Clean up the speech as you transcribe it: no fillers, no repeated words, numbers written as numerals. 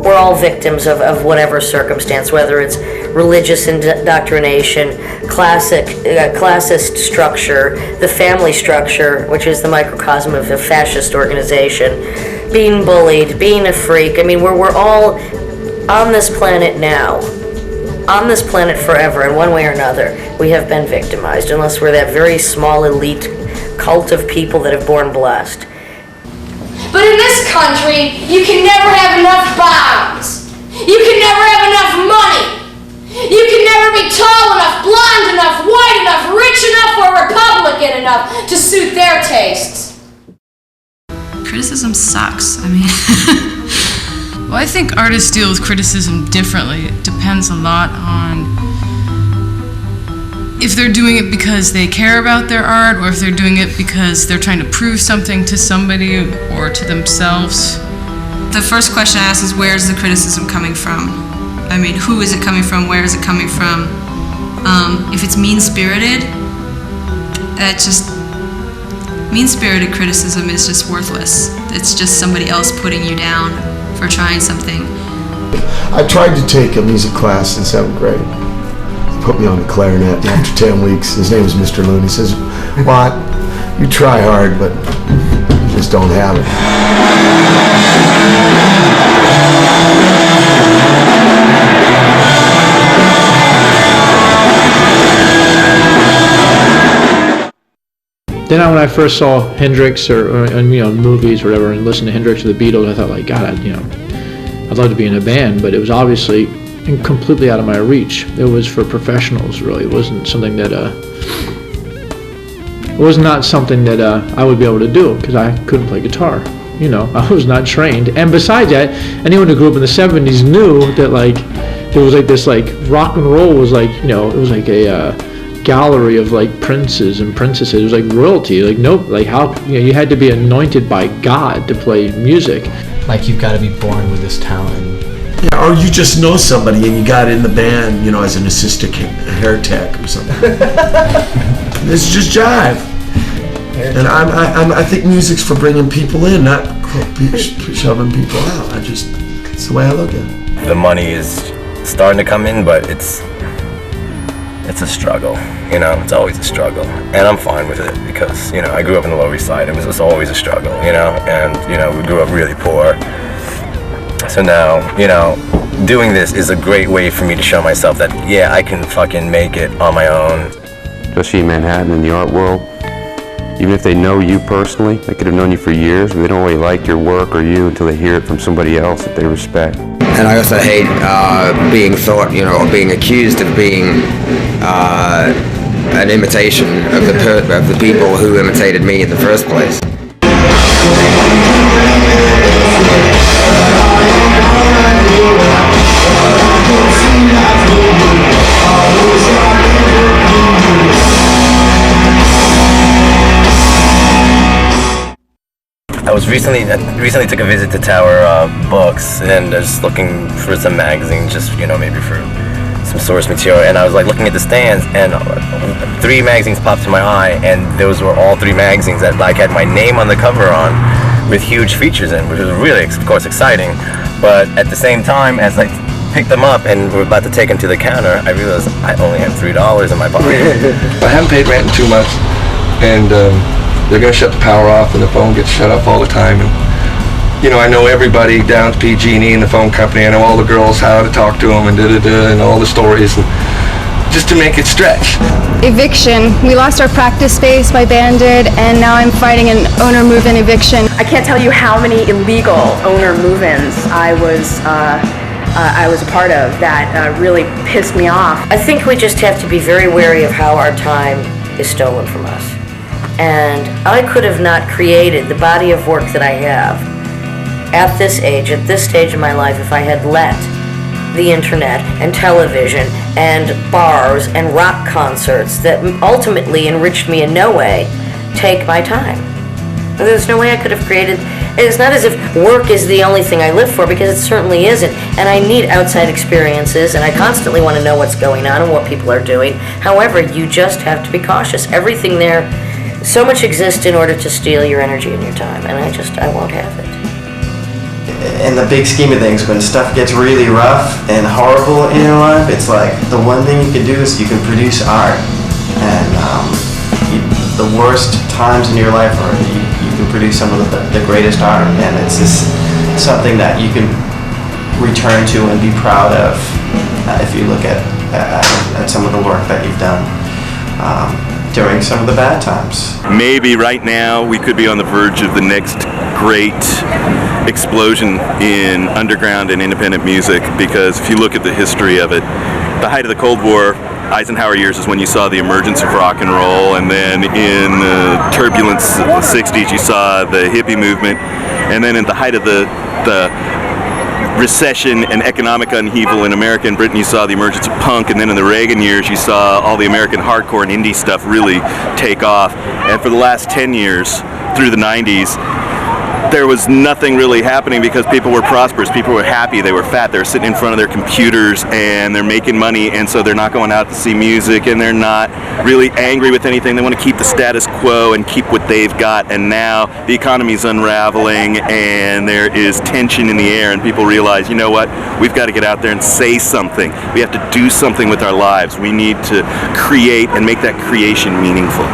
We're all victims of whatever circumstance, whether it's religious indoctrination, classist structure, the family structure, which is the microcosm of a fascist organization, being bullied, being a freak. I mean, we're all on this planet now, on this planet forever, in one way or another. We have been victimized, unless we're that very small elite cult of people that have born blessed. But in this country, you can never have enough bombs. You can never have enough money. You can never be tall enough, blonde enough, white enough, rich enough, or Republican enough to suit their tastes. Criticism sucks. I mean, well, I think artists deal with criticism differently. It depends a lot on if they're doing it because they care about their art, or if they're doing it because they're trying to prove something to somebody or to themselves. The first question I ask is, where's the criticism coming from? I mean, who is it coming from? Where is it coming from? If it's mean-spirited, mean-spirited criticism is just worthless. It's just somebody else putting you down for trying something. I tried to take a music class in 7th grade. He put me on a clarinet, and after 10 weeks, his name was Mr. Loon. He says, "Watt, you try hard, but you just don't have it." Then when I first saw Hendrix or movies or whatever, and listened to Hendrix or the Beatles, I thought, like, God, I'd love to be in a band, but it was obviously completely out of my reach. It was for professionals, really. It wasn't something that I would be able to do, because I couldn't play guitar. I was not trained. And besides that, anyone who grew up in the 70s knew that, like, there was like this, like, rock and roll was like, it was like a gallery of, like, princes and princesses. It was like royalty. Like, nope, like, how, you had to be anointed by God to play music. Like, you've got to be born with this talent. Yeah, or you just know somebody and you got in the band, as an assistant hair tech or something. This is just jive. And I think music's for bringing people in, not shoving people out. It's the way I look at it. The money is starting to come in, but it's a struggle. It's always a struggle, and I'm fine with it because I grew up in the Lower East Side. It was just always a struggle, and we grew up really poor. So now, doing this is a great way for me to show myself that, yeah, I can fucking make it on my own. Especially in Manhattan, in the art world, even if they know you personally, they could have known you for years, but they don't really like your work or you until they hear it from somebody else that they respect. And I also hate being thought, or being accused of being an imitation of the people who imitated me in the first place. I was recently took a visit to Tower Books and just looking for some magazines, just maybe for some source material. And I was like looking at the stands, and 3 magazines popped to my eye, and those were all 3 magazines that like had my name on the cover on, with huge features in, which was really, of course, exciting. But at the same time, as I picked them up and were about to take them to the counter, I realized I only had $3 in my pocket. I haven't paid rent in 2 months, and they're going to shut the power off, and the phone gets shut off all the time. And I know everybody down to PG&E and the phone company. I know all the girls, how to talk to them, and and all the stories, and just to make it stretch. Eviction. We lost our practice space by Bandit, and now I'm fighting an owner move-in eviction. I can't tell you how many illegal owner move-ins I was a part of that really pissed me off. I think we just have to be very wary of how our time is stolen from us. And I could have not created the body of work that I have at this age, at this stage of my life, if I had let the internet and television and bars and rock concerts that ultimately enriched me in no way take my time. There's no way I could have created. It's not as if work is the only thing I live for, because it certainly isn't. And I need outside experiences, and I constantly want to know what's going on and what people are doing. However, you just have to be cautious. Everything there, so much exists in order to steal your energy and your time, and I won't have it. In the big scheme of things, when stuff gets really rough and horrible in your life, it's like the one thing you can do is you can produce art. And the worst times in your life are you can produce some of the greatest art, and it's just something that you can return to and be proud of if you look at some of the work that you've done during some of the bad times. Maybe right now we could be on the verge of the next great explosion in underground and independent music, because if you look at the history of it, the height of the Cold War, Eisenhower years is when you saw the emergence of rock and roll, and then in the turbulence of the 60s you saw the hippie movement, and then at the height of the recession and economic upheaval in America and Britain you saw the emergence of punk, and then in the Reagan years you saw all the American hardcore and indie stuff really take off. And for the last 10 years, through the 90s, there was nothing really happening because people were prosperous, people were happy, they were fat, they were sitting in front of their computers and they're making money, and so they're not going out to see music, and they're not really angry with anything. They want to keep the status quo and keep what they've got. And now the economy's unraveling and there is tension in the air, and people realize, you know what, we've got to get out there and say something. We have to do something with our lives. We need to create and make that creation meaningful.